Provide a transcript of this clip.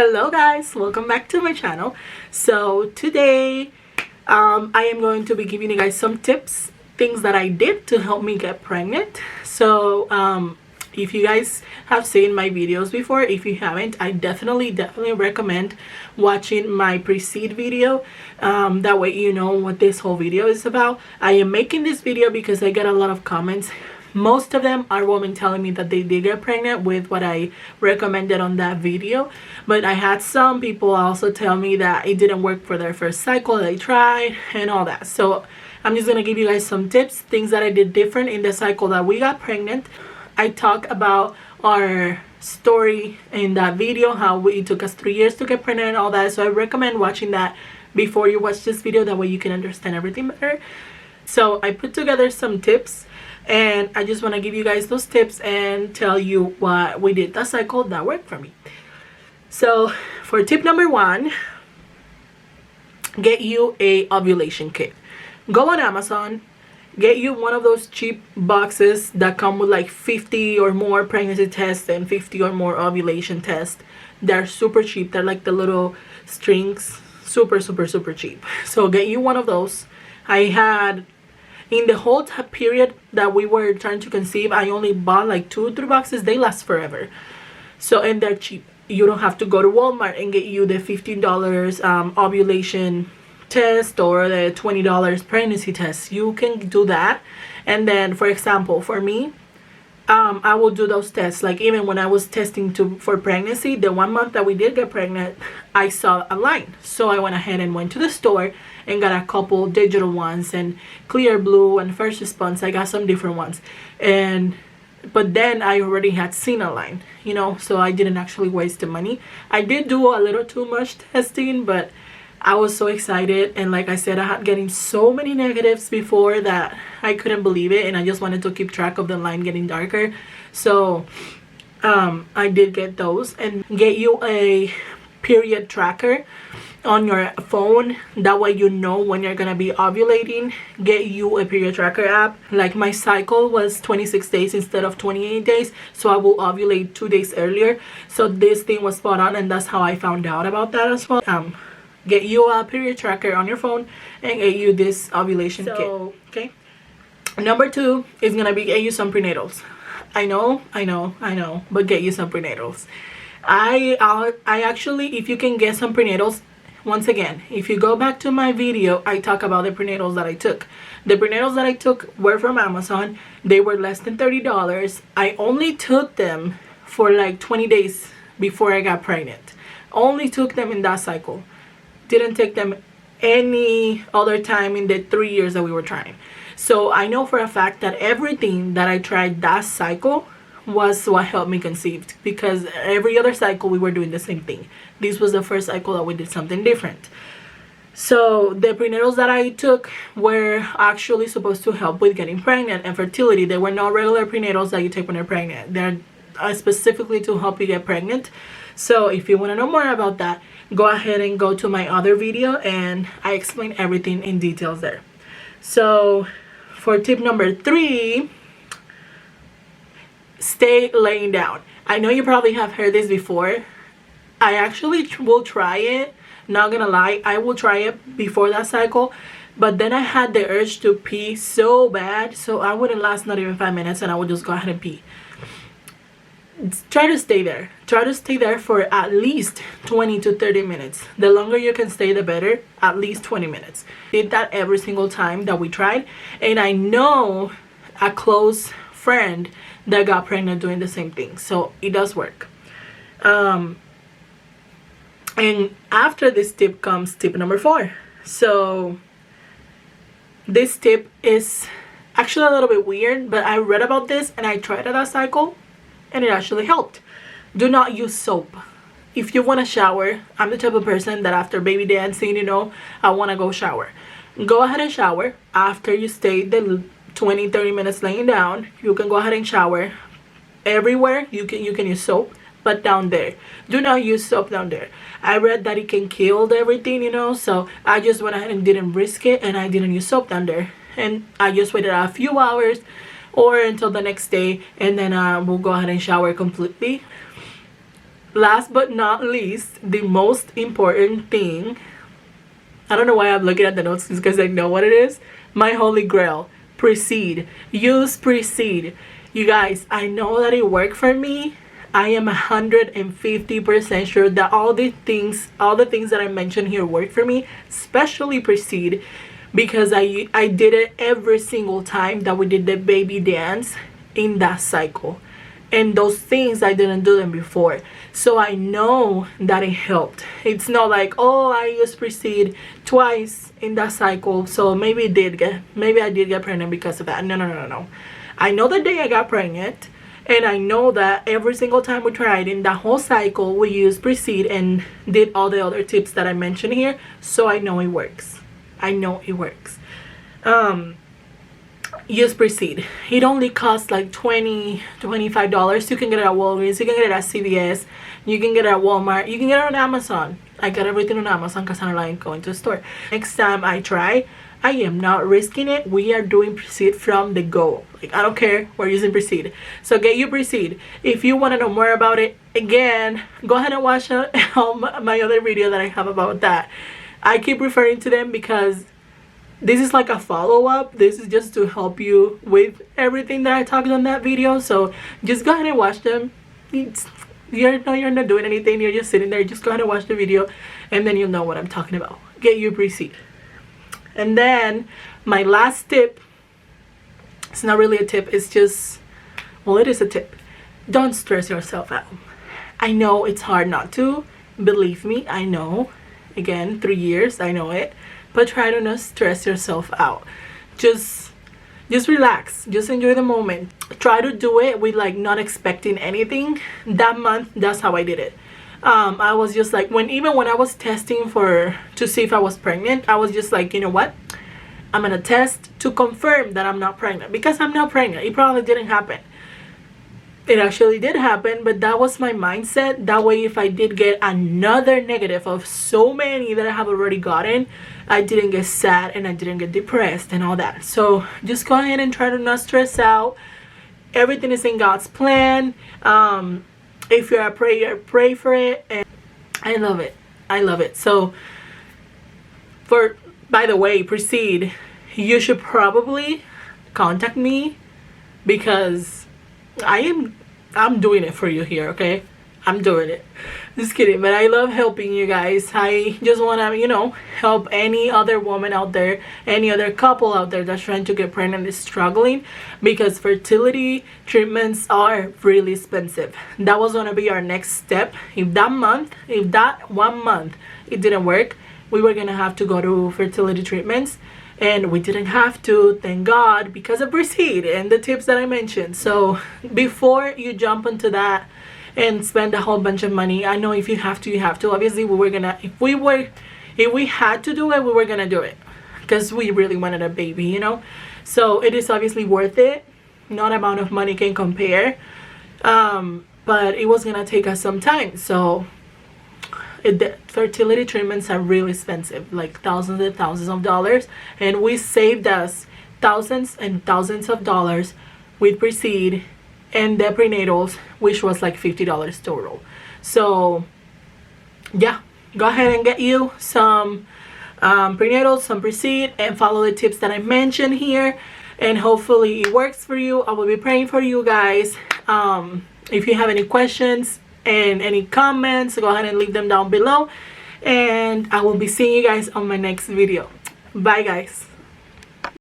Hello guys, welcome back to my channel. So today I am going to be giving you guys some tips, things that I did to help me get pregnant. So if you guys have seen my videos before, if you haven't, I definitely recommend watching my pre-seed video. That way you know what this whole video is about. I am making this video because I get a lot of comments. Most of them are women telling me that they did get pregnant with what I recommended on that video, but I had some people also tell me that it didn't work for their first cycle. They tried and all that. So I'm just gonna give you guys some tips, things that I did different in the cycle that we got pregnant. I talk about our story in that video, how it took us 3 years to get pregnant and all that. So I recommend watching that before you watch this video, that way you can understand everything better. So I put together some tips, and I just want to give you guys those tips and tell you what we did that cycle that worked for me. So for tip number 1, get you a ovulation kit. Go on Amazon, get you one of those cheap boxes that come with like 50 or more pregnancy tests and 50 or more ovulation tests. They're super cheap. They're like the little strings, super cheap. So get you one of those. I had, in the whole period that we were trying to conceive, I only bought like 2 or 3 boxes. They last forever. So, and they're cheap. You don't have to go to Walmart and get you the $15 ovulation test or the $20 pregnancy test. You can do that. And then, for example, for me, I will do those tests. Like even when I was testing for pregnancy, the 1 month that we did get pregnant, I saw a line. So I went ahead and went to the store and got a couple digital ones and clear blue and first response. I got some different ones. But then I already had seen a line, you know, so I didn't actually waste the money. I did do a little too much testing, but I was so excited, and like I said, I had getting so many negatives before that I couldn't believe it, and I just wanted to keep track of the line getting darker. So I did get those. And get you a period tracker on your phone, that way you know when you're gonna be ovulating. Get you a period tracker app. Like my cycle was 26 days instead of 28 days, so I will ovulate 2 days earlier. So this thing was spot on, and that's how I found out about that as well. Get you a period tracker on your phone and get you this ovulation kit. Okay, number 2 is gonna be get you some prenatals. I know, but get you some prenatals. I actually, if you can get some prenatals, once again, if you go back to my video, I talk about the prenatals that I took. The prenatals that I took were from Amazon. They were less than $30. I only took them for like 20 days before I got pregnant. Only took them in that cycle. Didn't take them any other time in the 3 years that we were trying. So I know for a fact that everything that I tried that cycle was what helped me conceive, because every other cycle we were doing the same thing. This was the first cycle that we did something different. So the prenatals that I took were actually supposed to help with getting pregnant and fertility. They were not regular prenatals that you take when you're pregnant. They're specifically to help you get pregnant. So if you want to know more about that, go ahead and go to my other video, and I explain everything in details there. So for tip number 3, stay laying down. I know you probably have heard this before. I actually will try it, not gonna lie. I will try it before that cycle, but then I had the urge to pee so bad, so I wouldn't last not even 5 minutes, and I would just go ahead and pee. Try to stay there. Try to stay there for at least 20 to 30 minutes. The longer you can stay, the better. At least 20 minutes. Did that every single time that we tried, and I know a close friend that got pregnant doing the same thing, so it does work. And after this tip comes tip number 4. So this tip is actually a little bit weird, but I read about this and I tried it that cycle, and it actually helped. Do not use soap. If you want to shower, I'm the type of person that after baby dancing, you know, I want to go shower. Go ahead and shower. After you stay the 20-30 minutes laying down, you can go ahead and shower. Everywhere you can use soap, but down there, do not use soap down there. I read that it can kill everything, you know, so I just went ahead and didn't risk it, and I didn't use soap down there, and I just waited a few hours or until the next day, and then we'll go ahead and shower completely. last but not least, the most important thing, I don't know why I'm looking at the notes, because I know what it is. My holy grail, preseed. Use preseed. You guys, I know that it worked for me. I am 150% sure that all the things that I mentioned here work for me, especially preseed, because I did it every single time that we did the baby dance in that cycle. And those things, I didn't do them before, so I know that it helped. It's not like, oh, I used preseed twice in that cycle, so maybe I did get pregnant because of that. No. I know the day I got pregnant, and I know that every single time we tried in that whole cycle, we used preseed and did all the other tips that I mentioned here, so I know it works. I know it works. Use preseed. It only costs like $25. You can get it at Walgreens, you can get it at CVS, you can get it at Walmart, you can get it on Amazon. I got everything on Amazon because I don't like going to the store. Next time I try, I am not risking it. We are doing preseed from the go. Like, I don't care, we're using preseed. So get your preseed. If you want to know more about it, again, go ahead and watch my other video that I have about that. I keep referring to them because this is like a follow-up. This is just to help you with everything that I talked on that video. So just go ahead and watch them. You're not doing anything, you're just sitting there. Just go ahead and watch the video, and then you'll know what I'm talking about. Get your preseed. And then my last tip, it's not really a tip, it's just, well, it is a tip. Don't stress yourself out. I know it's hard not to, believe me, I know. Again, 3 years, I know it. But try to not stress yourself out. Just relax, just enjoy the moment. Try to do it with like not expecting anything. That month, that's how I did it. I was just like, even when I was testing to see if I was pregnant, I was just like, you know what, I'm gonna test to confirm that I'm not pregnant, because I'm not pregnant. It probably didn't happen. It actually did happen, but that was my mindset. That way, if I did get another negative of so many that I have already gotten, I didn't get sad and I didn't get depressed and all that. So just go ahead and try to not stress out. Everything is in God's plan. If you're a prayer, pray for it. And I love it. I love it. So by the way, preseed, you should probably contact me, because I'm doing it for you here, okay? I'm doing it. Just kidding, but I love helping you guys. I just want to, help any other woman out there, any other couple out there that's trying to get pregnant, is struggling, because fertility treatments are really expensive. That was going to be our next step. If that 1 month it didn't work, we were going to have to go to fertility treatments. And we didn't have to, thank God, because of preseed and the tips that I mentioned. So before you jump into that and spend a whole bunch of money, I know if you have to, you have to. Obviously, if we had to do it, we were gonna do it, because we really wanted a baby, So it is obviously worth it. No amount of money can compare. But it was gonna take us some time. So the fertility treatments are really expensive, like thousands and thousands of dollars, and we saved us thousands and thousands of dollars with preseed and the prenatals, which was like $50 total. So yeah, go ahead and get you some prenatals, some preseed, and follow the tips that I mentioned here, and hopefully it works for you. I will be praying for you guys. If you have any questions and any comments, go ahead and leave them down below, and I will be seeing you guys on my next video. Bye guys.